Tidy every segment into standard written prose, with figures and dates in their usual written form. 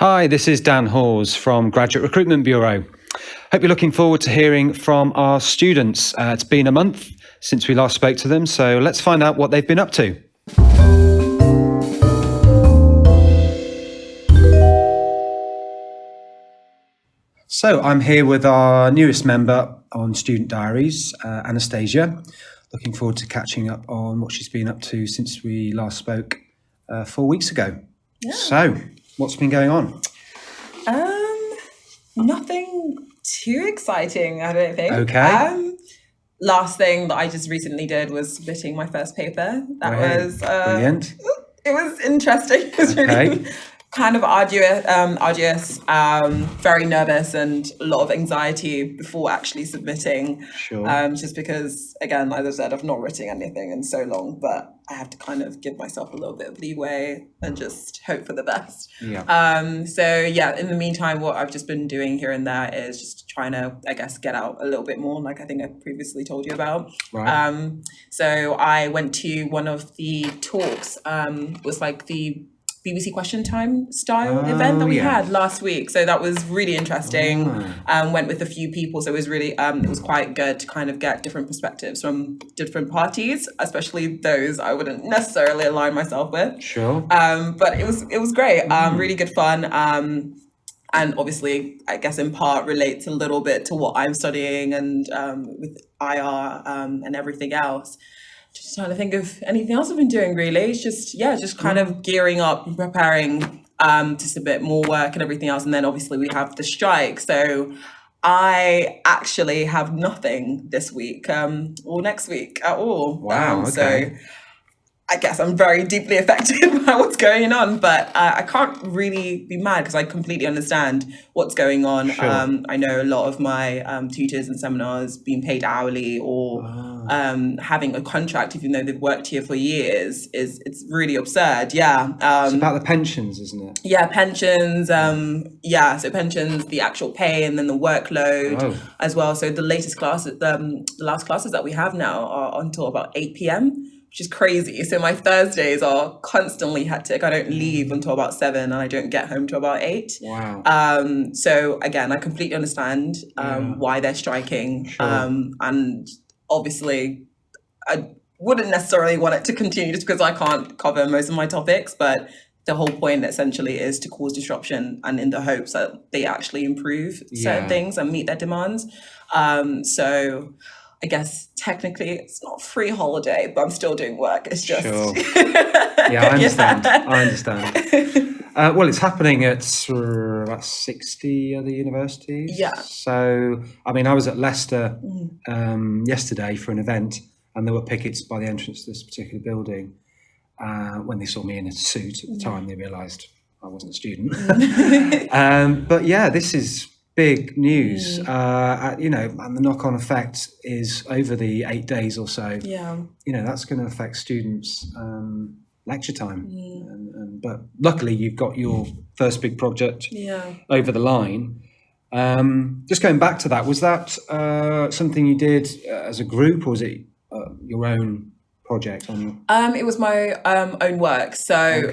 Hi, this is Dan Hawes from Graduate Recruitment Bureau. Hope you're looking forward to hearing from our students. It's been a month since we last spoke to them, so let's find out what they've been up to. So I'm here with our newest member on Student Diaries, Anastasia. Looking forward to catching up on what she's been up to since we last spoke 4 weeks ago. Yeah. So, what's been going on? Nothing too exciting, I don't think. Okay. Last thing that I just recently did was submitting my first paper. That was brilliant. It was interesting. It was really kind of arduous, very nervous, and a lot of anxiety before actually submitting. Sure. Just because, again, as I said, I've not written anything in so long, but I have to kind of give myself a little bit of leeway and just hope for the best. Yeah. So yeah, in the meantime, what I've just been doing here and there is just trying to, I guess, get out a little bit more, like I think I previously told you about. Right. So I went to one of the talks, was like the BBC Question Time style event that we had last week. So that was really interesting. Went with a few people. So it was really, it was quite good to kind of get different perspectives from different parties, especially those I wouldn't necessarily align myself with. Sure. But it was great. Really good fun. And obviously, I guess in part relates a little bit to what I'm studying and with IR and everything else. Just trying to think of anything else I've been doing, really. It's just kind of gearing up and preparing to submit more work and everything else. And then obviously we have the strike. So I actually have nothing this week or next week at all. Wow, okay. So I guess I'm very deeply affected by what's going on, but I can't really be mad because I completely understand what's going on. Sure. I know a lot of my tutors and seminars being paid hourly or having a contract, even though they've worked here for years, it's really absurd. Yeah. It's about the pensions, isn't it? Yeah, pensions. So pensions, the actual pay, and then the workload as well. So the latest classes, the last classes that we have now are until about 8 p.m. which is crazy. So my Thursdays are constantly hectic. I don't leave until about 7 and I don't get home till about 8. Wow. So again, I completely understand why they're striking. Sure. And obviously I wouldn't necessarily want it to continue just because I can't cover most of my topics, but the whole point essentially is to cause disruption and in the hopes that they actually improve certain things and meet their demands. So I guess technically it's not free holiday, but I'm still doing work. It's just... Sure. Yeah, I understand. I understand. Well, it's happening at about 60 other universities. Yeah. So, I mean, I was at Leicester yesterday for an event, and there were pickets by the entrance to this particular building. When they saw me in a suit at the time, they realised I wasn't a student. But yeah, this is big news, and the knock-on effect is over the 8 days or so. Yeah. That's going to affect students' lecture time. But luckily, you've got your first big project over the line. Just going back to that, was that something you did as a group, or was it your own project? It was my own work. So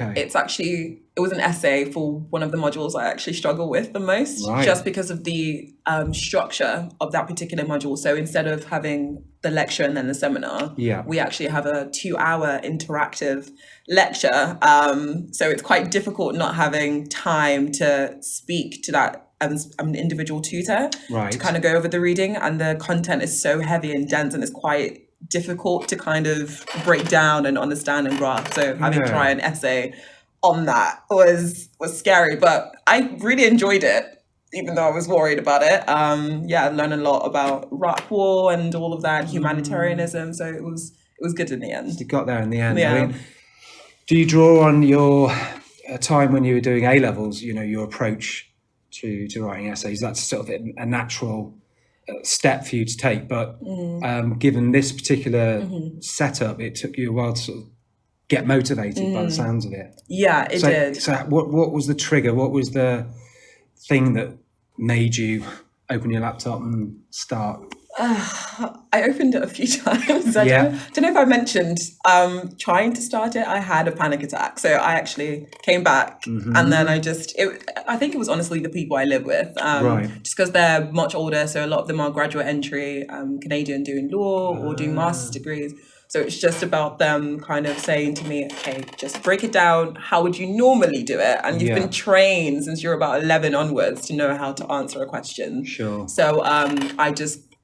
it was an essay for one of the modules I actually struggle with the most, just because of the structure of that particular module. So instead of having the lecture and then the seminar, we actually have a 2-hour interactive lecture. So it's quite difficult not having time to speak to that as an individual tutor to kind of go over the reading, and the content is so heavy and dense, and it's quite difficult to kind of break down and understand and grasp. So having to try an essay on that was scary, but I really enjoyed it, even though I was worried about it. I learned a lot about Iraq War and all of that, humanitarianism. So it was good in the end. You got there in the end. Yeah. I mean, do you draw on your time when you were doing A levels? Your approach to writing essays. That's sort of a natural step for you to take, but given this particular setup, it took you a while to sort of get motivated by the sounds of it. Yeah, it did. So what was the trigger? What was the thing that made you open your laptop and start I opened it a few times. I don't know if I mentioned trying to start it. I had a panic attack, so I actually came back, and then I think it was honestly the people I live with, just because they're much older. So a lot of them are graduate entry, Canadian, doing law or doing master's degrees. So it's just about them kind of saying to me, okay, just break it down. How would you normally do it? And you've been trained since you're about 11 onwards to know how to answer a question. Sure. So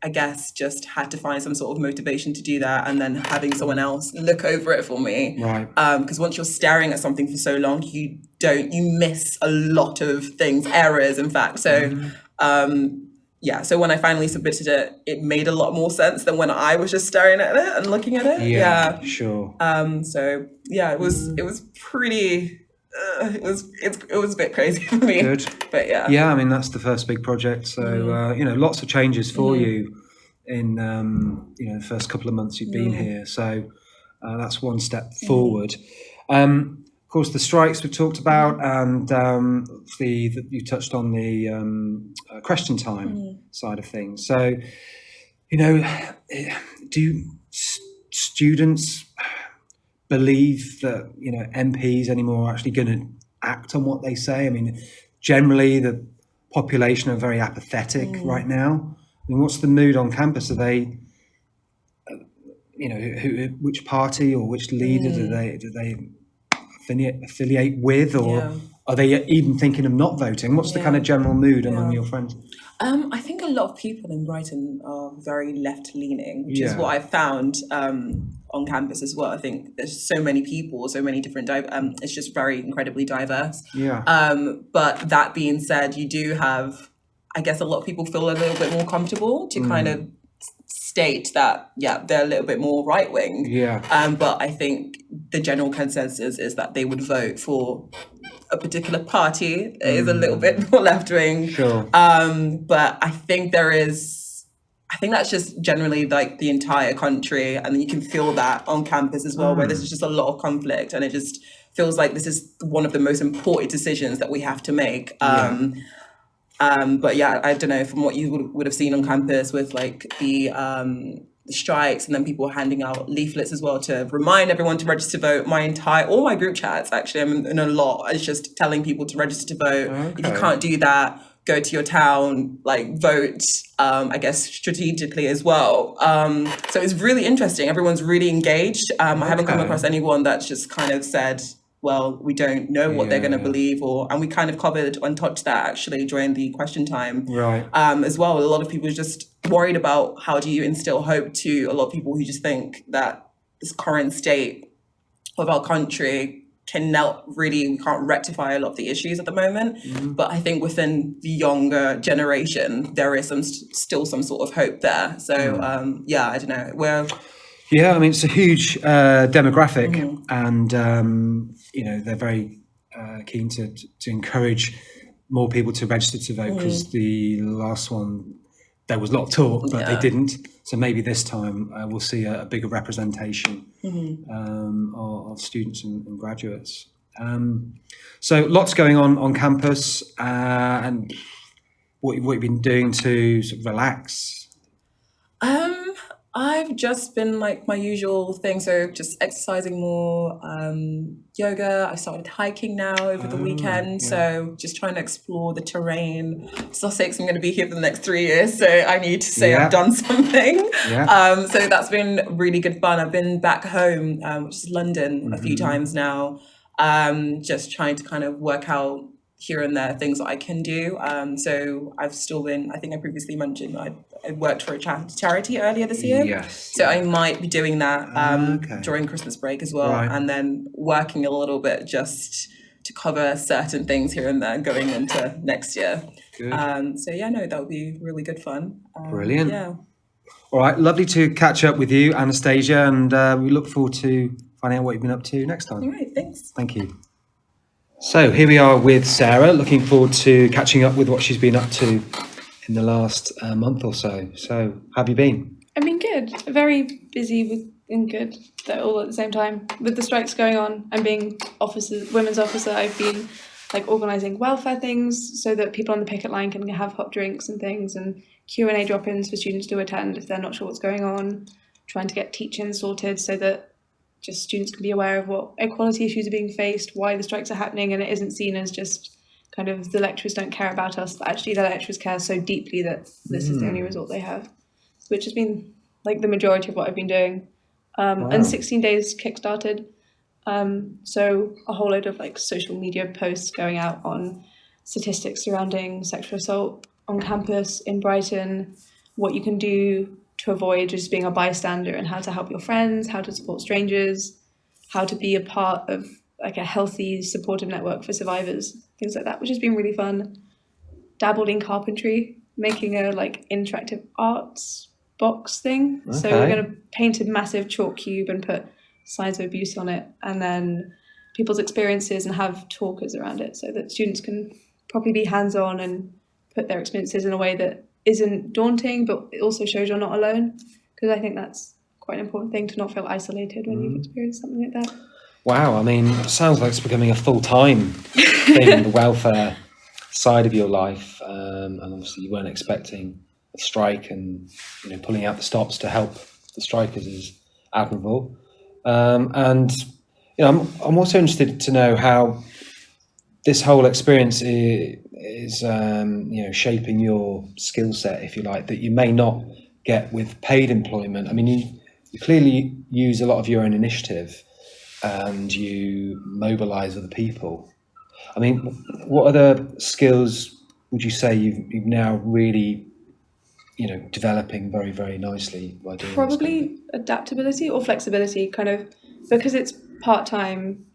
I guess just had to find some sort of motivation to do that, and then having someone else look over it for me. Right. Because once you're staring at something for so long, you miss a lot of things, errors, in fact. So, so when I finally submitted it, it made a lot more sense than when I was just staring at it and looking at it. Yeah. Sure. It was pretty. It was a bit crazy for me. Good. But yeah. Yeah, I mean, that's the first big project. So, lots of changes for you in, the first couple of months you've been here. So that's one step forward. Of course, the strikes we've talked about, and you touched on the question time side of things. So, do students believe that MPs anymore are actually going to act on what they say? I mean, generally the population are very apathetic right now. I mean, what's the mood on campus? Are they, which party or which leader do they affiliate with, or are they even thinking of not voting? What's the kind of general mood among your friends? I think a lot of people in Brighton are very left-leaning, which is what I've found on campus as well. I think there's so many people, so many different. It's just very incredibly diverse. Yeah. But that being said, you do have, I guess, a lot of people feel a little bit more comfortable to kind of state that they're a little bit more right-wing. Yeah. But I think the general consensus is that they would vote for a particular party that is a little bit more left-wing. Sure. But I think that's just generally like the entire country, and you can feel that on campus as well, where there's just a lot of conflict, and it just feels like this is one of the most important decisions that we have to make. But I don't know, from what you would have seen on campus with like the strikes, and then people handing out leaflets as well to remind everyone to register to vote. All my group chats, actually, I'm in a lot, it's just telling people to register to vote. Okay. If you can't do that, go to your town, vote, I guess strategically as well. So it's really interesting. Everyone's really engaged. I haven't come across anyone that's just kind of said, well, we don't know what they're going to believe, and we kind of covered and touched that actually during the question time, right? As well. A lot of people are just worried about how do you instill hope to a lot of people who just think that this current state of our country we can't rectify a lot of the issues at the moment. But I think within the younger generation, there is still some sort of hope there. So I don't know. I mean, it's a huge demographic, and they're very keen to encourage more people to register to vote, because the last one there was a lot of talk, but they didn't. So maybe this time we'll see a bigger representation of students and graduates. So lots going on campus, and what you've been doing to sort of relax. I've just been like my usual thing, so just exercising more, yoga. I started hiking now over the weekend, so just trying to explore the terrain. Sussex, I'm going to be here for the next 3 years, so I need to say I've done something. So that's been really good fun. I've been back home, which is London, a few times now, just trying to kind of work out here and there things that I can do. So I've still been, I think I previously mentioned, I worked for a charity earlier this year. Yes. So I might be doing that during Christmas break as well. And then working a little bit just to cover certain things here and there going into next year. Good. That would be really good fun. Brilliant. Yeah. All right, lovely to catch up with you, Anastasia, and we look forward to finding out what you've been up to next time. All right, thanks. Thank you. So here we are with Sarah, looking forward to catching up with what she's been up to in the last month or so. So, how have you been? I've been good. Very busy and good all at the same time. With the strikes going on and being women's officer, I've been like organising welfare things so that people on the picket line can have hot drinks and things, and Q&A drop-ins for students to attend if they're not sure what's going on, trying to get teach-ins sorted so that just students can be aware of what equality issues are being faced, why the strikes are happening, and it isn't seen as just kind of the lecturers don't care about us, but actually the lecturers care so deeply that this is the only result they have, which has been like the majority of what I've been doing. And 16 Days kickstarted. So a whole load of like social media posts going out on statistics surrounding sexual assault on campus in Brighton, what you can do to avoid just being a bystander, and how to help your friends, how to support strangers, how to be a part of like a healthy supportive network for survivors, things like that, which has been really fun. Dabbled in carpentry, making a like interactive arts box thing. Okay. So we're going to paint a massive chalk cube and put signs of abuse on it, and then people's experiences, and have talkers around it so that students can probably be hands-on and put their experiences in a way that isn't daunting, but it also shows you're not alone, because I think that's quite an important thing, to not feel isolated when you've experienced something like that. Wow, I mean, it sounds like it's becoming a full-time thing, the welfare side of your life, and obviously you weren't expecting a strike, and pulling out the stops to help the strikers is admirable. And I'm also interested to know how this whole experience is shaping your skill set, if you like, that you may not get with paid employment. I mean, you clearly use a lot of your own initiative, and you mobilize other people. I mean, what other skills would you say you've now really developing very, very nicely by doing probably adaptability or flexibility, kind of, because it's part-time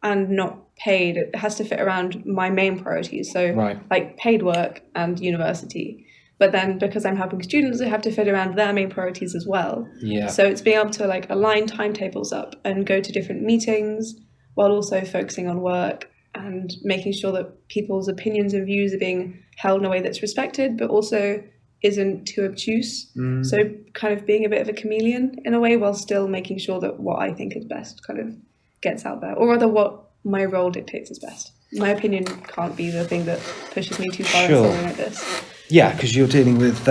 and not paid, it has to fit around my main priorities, so like paid work and university, but then because I'm helping students, I have to fit around their main priorities as well. So it's being able to like align timetables up and go to different meetings while also focusing on work and making sure that people's opinions and views are being held in a way that's respected but also isn't too obtuse. So kind of being a bit of a chameleon in a way, while still making sure that what I think is best kind of gets out there, or rather what my role dictates is best. My opinion can't be the thing that pushes me too far in something like this. Yeah, because you're dealing with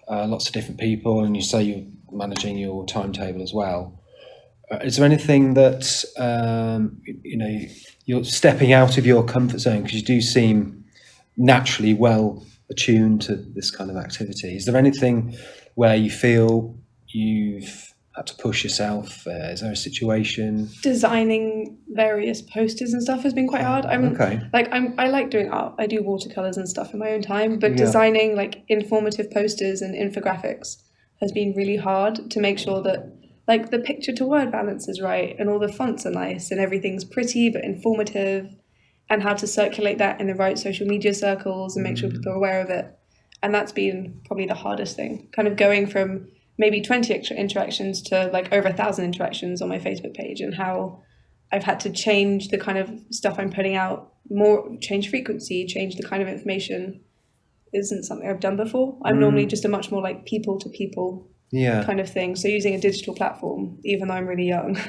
lots of different people, and you say you're managing your timetable as well. Is there anything that you're stepping out of your comfort zone, because you do seem naturally well attuned to this kind of activity? Is there anything where you feel you've had to push yourself? Is there a situation? Designing various posters and stuff has been quite hard. I like doing art. I do watercolors and stuff in my own time, but designing like informative posters and infographics has been really hard, to make sure that like the picture to word balance is right, and all the fonts are nice, and everything's pretty but informative, and how to circulate that in the right social media circles and make sure people are aware of it. And that's been probably the hardest thing, kind of going from maybe 20 extra interactions to like over 1,000 interactions on my Facebook page, and how I've had to change the kind of stuff I'm putting out, more change frequency, change the kind of information. Isn't something I've done before. I'm normally just a much more like people to people kind of thing. So using a digital platform, even though I'm really young,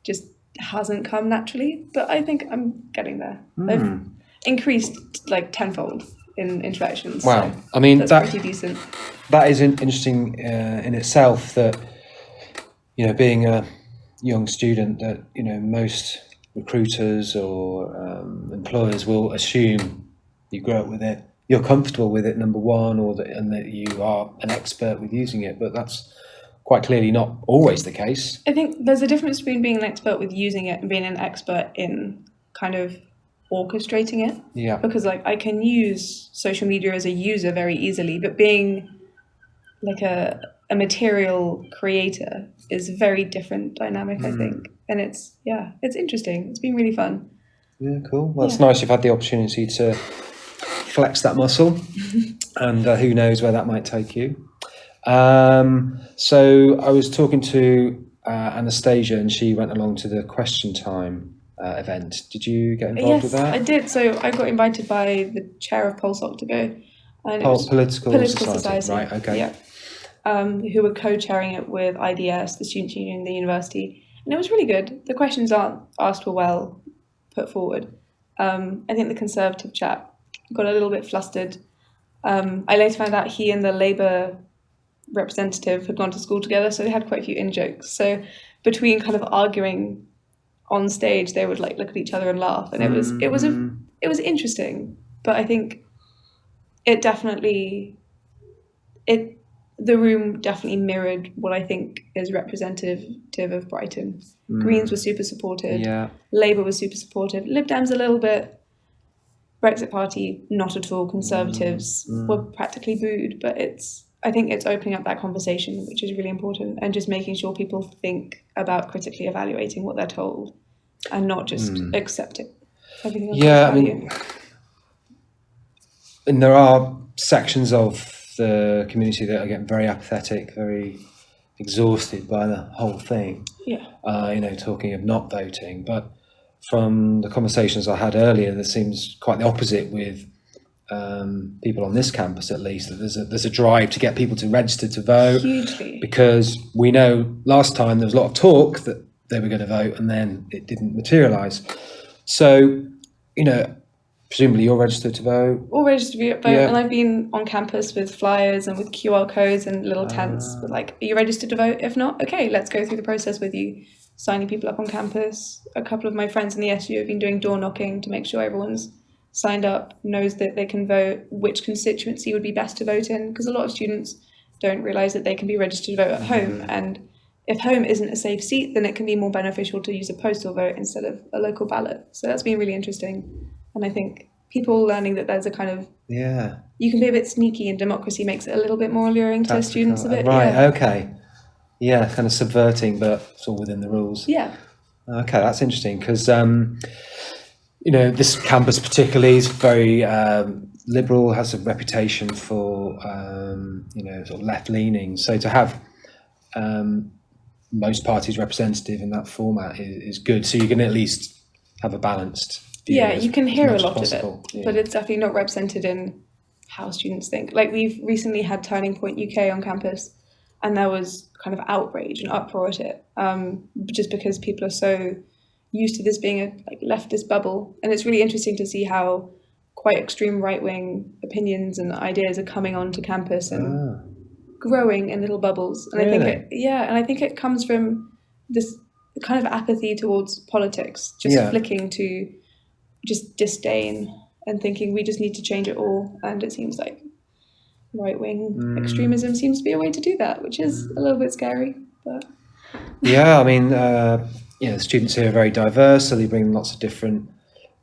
just hasn't come naturally, but I think I'm getting there. I've increased like tenfold in interactions. Wow. So I mean, that's pretty decent. That is interesting in itself, that, being a young student, that, most recruiters or employers will assume you grow up with it, you're comfortable with it, number one, and that you are an expert with using it, but that's quite clearly not always the case. I think there's a difference between being an expert with using it and being an expert in kind of orchestrating it. Yeah. Because like I can use social media as a user very easily, but being like a material creator is a very different dynamic, I think. And it's interesting. It's been really fun. Yeah, cool. Well, it's nice you've had the opportunity to flex that muscle, and who knows where that might take you. So I was talking to Anastasia, and she went along to the Question Time event. Did you get involved with that? Yes, I did. So I got invited by the chair of PolSoc to go. And Political Society. Right, okay. Yeah. Who were co-chairing it with IDS, the Student Union, the university. And it was really good. The questions asked were well put forward. I think the Conservative chap got a little bit flustered. I later found out he and the Labour representative had gone to school together, so they had quite a few in-jokes. So between kind of arguing on stage, they would like look at each other and laugh, and it was interesting. But I think the room definitely mirrored what I think is representative of Brighton. Greens were super supportive. Yeah. Labour was super supportive. Lib Dems a little bit. Brexit Party not at all. Conservatives were practically booed. But I think it's opening up that conversation, which is really important, and just making sure people think about critically evaluating what they're told and not just accept it. Yeah, I mean, and there are sections of the community that are getting very apathetic, very exhausted by the whole thing. Yeah. Talking of not voting, but from the conversations I had earlier, there seems quite the opposite with people on this campus, at least, that there's a drive to get people to register to vote. Hugely. Because we know last time there was a lot of talk that they were going to vote and then it didn't materialise. So, presumably you're registered to vote. All registered to vote, and I've been on campus with flyers and with QR codes and little tents with like, are you registered to vote? If not, okay, let's go through the process with you, signing people up on campus. A couple of my friends in the SU have been doing door knocking to make sure everyone's signed up, knows that they can vote, which constituency would be best to vote in, because a lot of students don't realise that they can be registered to vote at home, and if home isn't a safe seat, then it can be more beneficial to use a postal vote instead of a local ballot. So that's been really interesting. And I think people learning that there's a kind of, you can be a bit sneaky, and democracy makes it a little bit more alluring to students a bit. Right, okay. Yeah, kind of subverting, but it's all within the rules. Yeah. Okay, that's interesting, because, this campus particularly is very liberal, has a reputation for, sort of left-leaning. So to have most parties representative in that format is good. So you can at least have a balanced view. Yeah, you can hear a lot of it, but it's definitely not represented in how students think. Like, we've recently had Turning Point UK on campus, and there was kind of outrage and uproar at it, just because people are so used to this being a leftist bubble. And it's really interesting to see how quite extreme right-wing opinions and ideas are coming onto campus and growing in little bubbles. And really? I think it comes from this kind of apathy towards politics, just flicking to just disdain and thinking we just need to change it all. And it seems like right-wing extremism seems to be a way to do that, which is a little bit scary. But yeah, I mean, the students here are very diverse, so they bring lots of different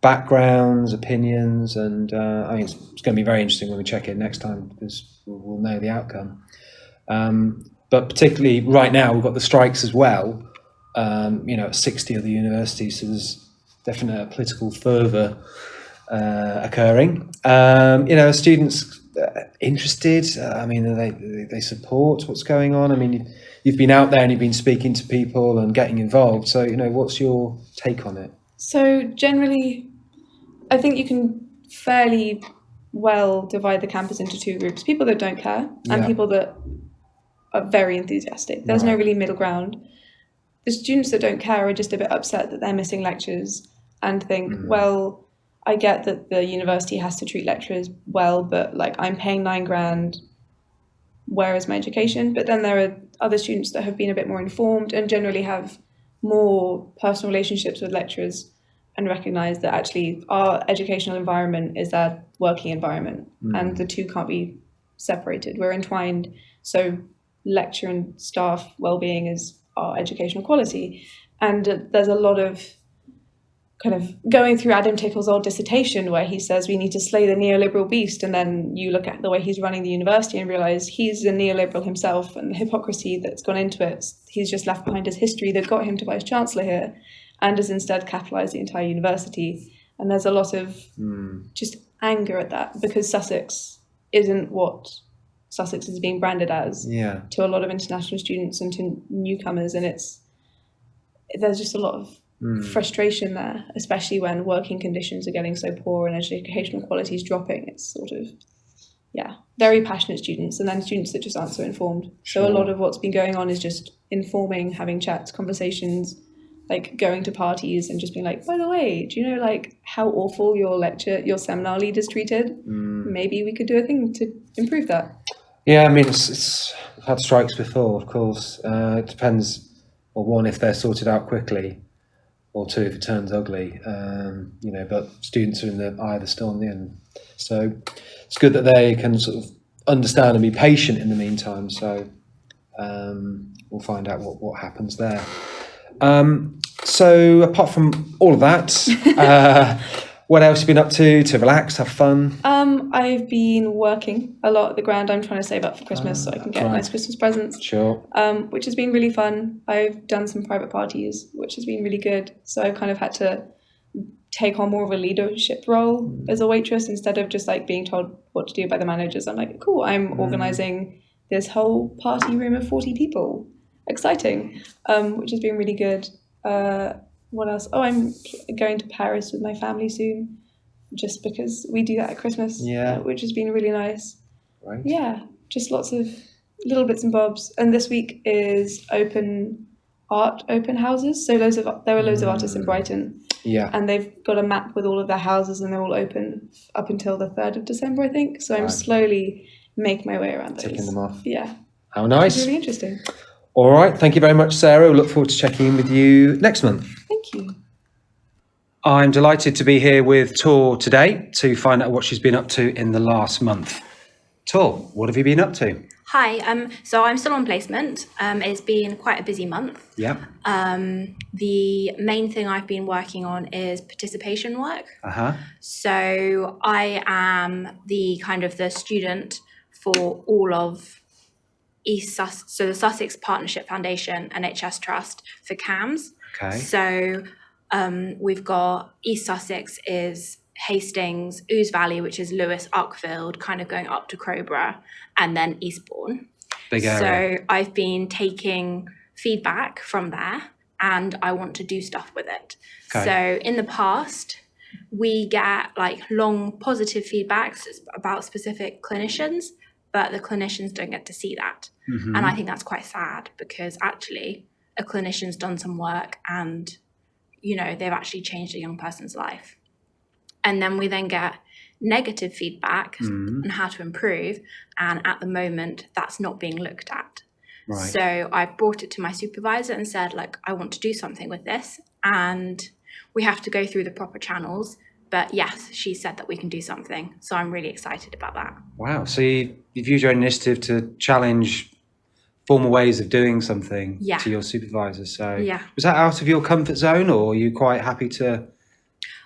backgrounds, opinions, and I think it's going to be very interesting when we check in next time, because we'll know the outcome. But particularly right now, we've got the strikes as well, at 60 of the universities, so there's definite political fervour occurring. Are students interested? I mean, they support what's going on? I mean, you've been out there and you've been speaking to people and getting involved. So, what's your take on it? So generally, I think you can fairly well divide the campus into two groups: people that don't care and people that are very enthusiastic. There's no really middle ground. The students that don't care are just a bit upset that they're missing lectures and think, well, I get that the university has to treat lecturers well, but like, I'm paying $9,000, where is my education? But then there are other students that have been a bit more informed and generally have more personal relationships with lecturers and recognise that actually our educational environment is our working environment, and the two can't be separated. We're entwined. So lecture and staff well-being is our educational quality. And there's a lot of kind of going through Adam Tickle's old dissertation where he says we need to slay the neoliberal beast, and then you look at the way he's running the university and realise he's a neoliberal himself, and the hypocrisy that's gone into it. He's just left behind his history that got him to Vice-Chancellor here, and has instead capitalised the entire university. And there's a lot of just anger at that, because Sussex isn't what Sussex is being branded as to a lot of international students and to newcomers, and there's just a lot of frustration there, especially when working conditions are getting so poor and educational quality is dropping. It's sort of, very passionate students, and then students that just aren't so informed. Sure. So a lot of what's been going on is just informing, having chats, conversations, like going to parties and just being like, by the way, do you know like how awful your seminar lead is treated? Maybe we could do a thing to improve that. Yeah, I mean, it's I've had strikes before, of course. It depends, well, one, if they're sorted out quickly, or two, if it turns ugly. But students are in the eye of the storm in the end. So it's good that they can sort of understand and be patient in the meantime. So we'll find out what happens there. So apart from all of that, what else have you been up to relax, have fun? I've been working a lot at the Grand. I'm trying to save up for Christmas so I can get nice Christmas presents. Sure. Which has been really fun. I've done some private parties, which has been really good. So I've kind of had to take on more of a leadership role as a waitress instead of just like being told what to do by the managers. I'm like, cool, I'm organising this whole party room of 40 people. Exciting. Which has been really good. What else? Oh, I'm going to Paris with my family soon, just because we do that at Christmas, which has been really nice. Right. Yeah, just lots of little bits and bobs. And this week is open houses. So there are loads of artists in Brighton. Yeah. And they've got a map with all of their houses, and they're all open up until the 3rd of December, I think. So I'm slowly making my way around those. Ticking them off. Yeah. How nice. It's really interesting. All right. Thank you very much, Sarah. We'll look forward to checking in with you next month. Thank you. I'm delighted to be here with Tor today to find out what she's been up to in the last month. Tor, what have you been up to? Hi, so I'm still on placement. It's been quite a busy month. Yeah. The main thing I've been working on is participation work. Uh-huh. So I am the student for all of East Sussex, so the Sussex Partnership Foundation NHS Trust for CAMS. Okay. So we've got East Sussex is Hastings, Ouse Valley, which is Lewes, Uckfield, kind of going up to Crowborough, and then Eastbourne. Big area. So I've been taking feedback from there, and I want to do stuff with it. Okay. So in the past, we get like long positive feedbacks about specific clinicians, but the clinicians don't get to see that. Mm-hmm. And I think that's quite sad, because actually a clinician's done some work and, they've actually changed a young person's life. And then we then get negative feedback on how to improve. And at the moment, that's not being looked at. Right. So I brought it to my supervisor and said, I want to do something with this. And we have to go through the proper channels. But yes, she said that we can do something. So I'm really excited about that. Wow. So you've used your initiative to challenge former ways of doing something to your supervisor. So was that out of your comfort zone, or are you quite happy to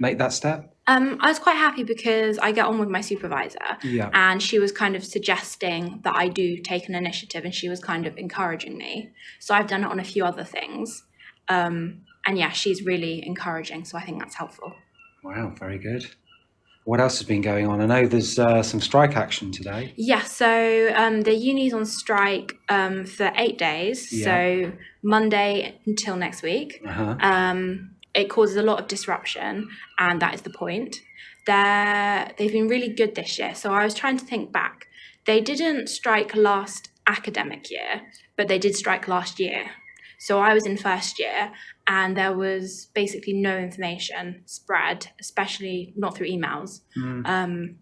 make that step? I was quite happy because I get on with my supervisor, and she was kind of suggesting that I do take an initiative, and she was kind of encouraging me. So I've done it on a few other things. And she's really encouraging. So I think that's helpful. Wow, very good. What else has been going on? I know there's some strike action today. Yeah, so the uni's on strike for 8 days. Yeah. So Monday until next week. Uh-huh. It causes a lot of disruption, and that is the point. They've been really good this year. So I was trying to think back. They didn't strike last academic year, but they did strike last year. So I was in first year, and there was basically no information spread, especially not through emails. And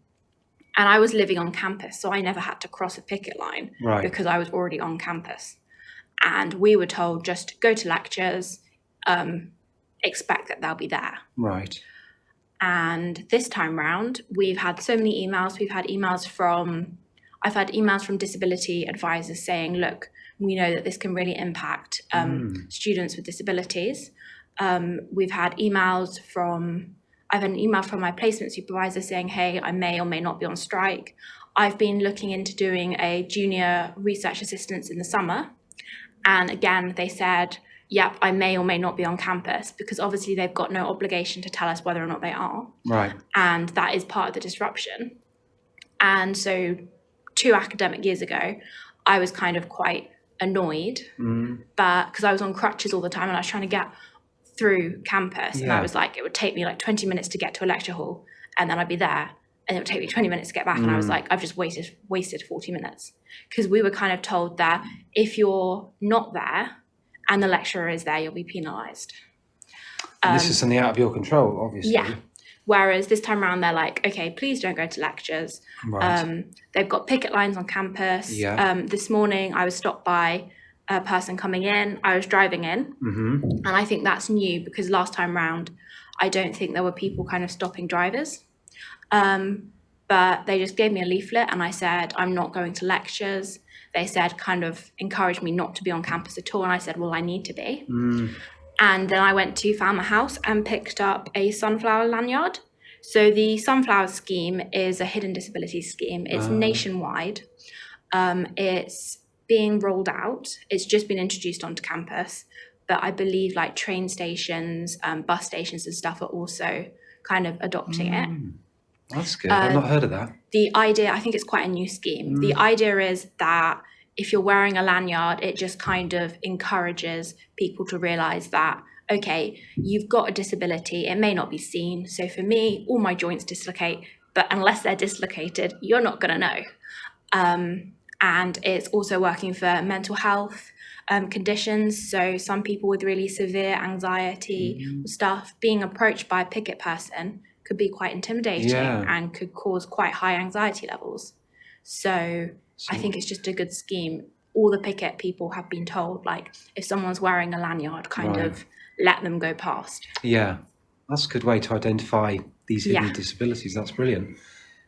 I was living on campus, so I never had to cross a picket line because I was already on campus. And we were told just go to lectures, expect that they'll be there. Right. And this time round, we've had so many emails. I've had emails from disability advisors saying, look, we know that this can really impact students with disabilities. I've had an email from my placement supervisor saying, hey, I may or may not be on strike. I've been looking into doing a junior research assistance in the summer. And again, they said, yep, I may or may not be on campus, because obviously they've got no obligation to tell us whether or not they are. Right. And that is part of the disruption. And so 2 academic years ago, I was kind of quite annoyed, but because I was on crutches all the time and I was trying to get through campus, and I was like, it would take me like 20 minutes to get to a lecture hall, and then I'd be there, and it would take me 20 minutes to get back, and I was like, I've just wasted 40 minutes. Because we were kind of told that if you're not there and the lecturer is there, you'll be penalised. And this is something out of your control, obviously. Yeah. Whereas this time around, they're like, okay, please don't go to lectures. Right. They've got picket lines on campus. Yeah. This morning, I was stopped by a person coming in. I was driving in. And I think that's new because last time round, I don't think there were people kind of stopping drivers. But they just gave me a leaflet and I said, I'm not going to lectures. They said, kind of encouraged me not to be on campus at all. And I said, well, I need to be. And then I went to Farmer House and picked up a sunflower lanyard. So the sunflower scheme is a hidden disability scheme. It's nationwide. It's being rolled out. It's just been introduced onto campus. But I believe like train stations, bus stations and stuff are also kind of adopting it. That's good. I've not heard of that. The idea, I think it's quite a new scheme. The idea is that if you're wearing a lanyard, it just kind of encourages people to realise that, okay, you've got a disability, it may not be seen. So for me, all my joints dislocate, but unless they're dislocated, you're not going to know. And it's also working for mental health conditions. So some people with really severe anxiety stuff, being approached by a picket person could be quite intimidating and could cause quite high anxiety levels. So I think it's just a good scheme. All the picket people have been told, like, if someone's wearing a lanyard, kind of let them go past. Yeah, that's a good way to identify these hidden disabilities. That's brilliant.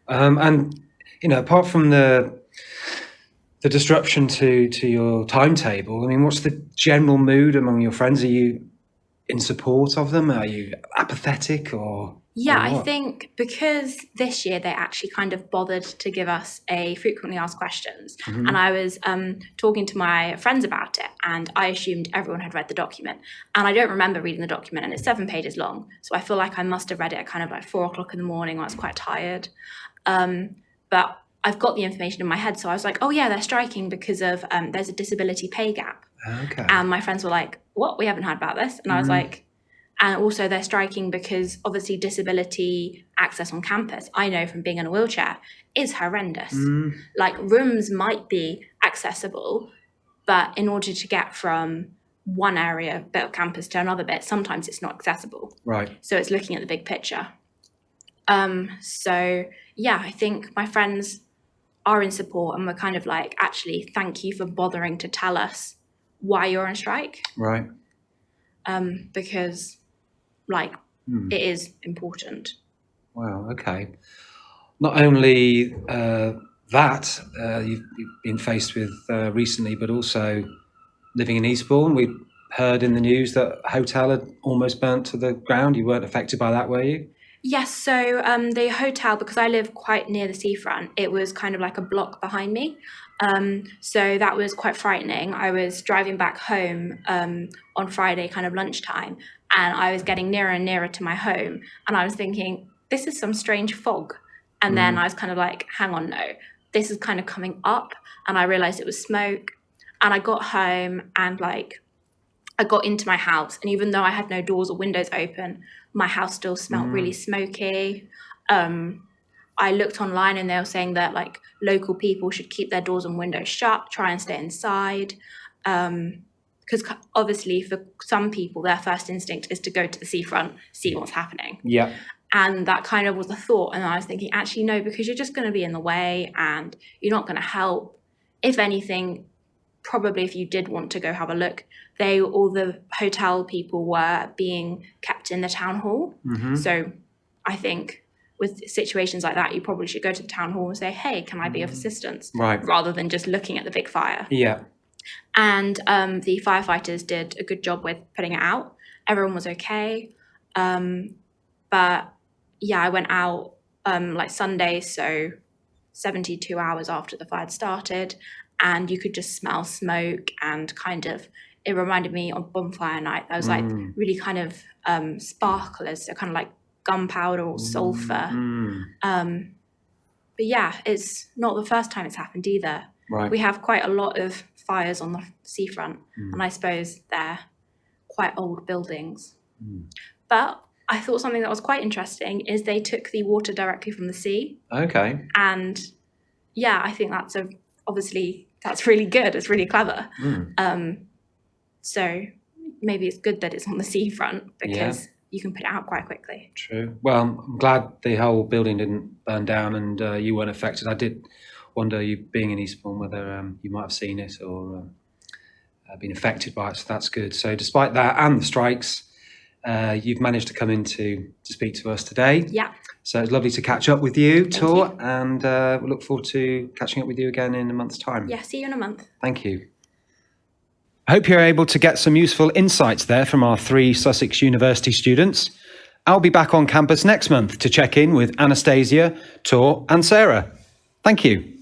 And, you know, apart from the disruption to your timetable, I mean, what's the general mood among your friends? Are you in support of them? Are you apathetic or... Yeah, I think because this year they actually kind of bothered to give us a frequently asked questions. And I was talking to my friends about it and I assumed everyone had read the document. And I don't remember reading the document and it's 7 pages long. So I feel like I must have read it at kind of like 4 o'clock in the morning when I was quite tired. But I've got the information in my head. So I was like, oh yeah, they're striking because of there's a disability pay gap. Okay. And my friends were like, what? We haven't heard about this. And I was like, and also they're striking because obviously disability access on campus, I know from being in a wheelchair, is horrendous. Like rooms might be accessible, but in order to get from one area, bit of campus to another bit, sometimes it's not accessible. Right. So it's looking at the big picture. So yeah, I think my friends are in support and we're kind of like, actually, thank you for bothering to tell us why you're on strike. Right. Because like it is important. Wow. Okay. Not only that you've been faced with recently, but also living in Eastbourne. We heard in the news that a hotel had almost burnt to the ground. You weren't affected by that, were you? Yes. So the hotel, because I live quite near the seafront, it was kind of like a block behind me. So that was quite frightening. I was driving back home on Friday, kind of lunchtime, and I was getting nearer and nearer to my home. And I was thinking, this is some strange fog. And then I was kind of like, hang on, no, this is kind of coming up. And I realized it was smoke. And I got home and like, I got into my house. And even though I had no doors or windows open, my house still smelled really smoky. I looked online and they were saying that like local people should keep their doors and windows shut, try and stay inside. Because obviously for some people, their first instinct is to go to the seafront, see what's happening. Yeah. And that kind of was a thought. And I was thinking, actually, no, because you're just going to be in the way and you're not going to help. If anything, probably if you did want to go have a look, all the hotel people were being kept in the town hall. So I think with situations like that, you probably should go to the town hall and say, hey, can I be of assistance? Right. Rather than just looking at the big fire. Yeah. And the firefighters did a good job with putting it out. Everyone was okay. But yeah, I went out like Sunday, so 72 hours after the fire had started, and you could just smell smoke and kind of, it reminded me of bonfire night. There was like really kind of sparklers, so kind of like gunpowder or sulfur. But yeah, it's not the first time it's happened either. Right. We have quite a lot of fires on the seafront, and I suppose they're quite old buildings. But I thought something that was quite interesting is they took the water directly from the sea. Okay. And yeah, I think obviously that's really good. It's really clever. So maybe it's good that it's on the seafront because you can put it out quite quickly. True. Well, I'm glad the whole building didn't burn down and you weren't affected. I did wonder, you being in Eastbourne, whether you might have seen it or been affected by it, so that's good. So despite that and the strikes, you've managed to come in to speak to us today. Yeah. So it's lovely to catch up with you, Tor, and we look forward to catching up with you again in a month's time. Yeah, see you in a month. Thank you. I hope you're able to get some useful insights there from our 3 Sussex University students. I'll be back on campus next month to check in with Anastasia, Tor and Sarah. Thank you.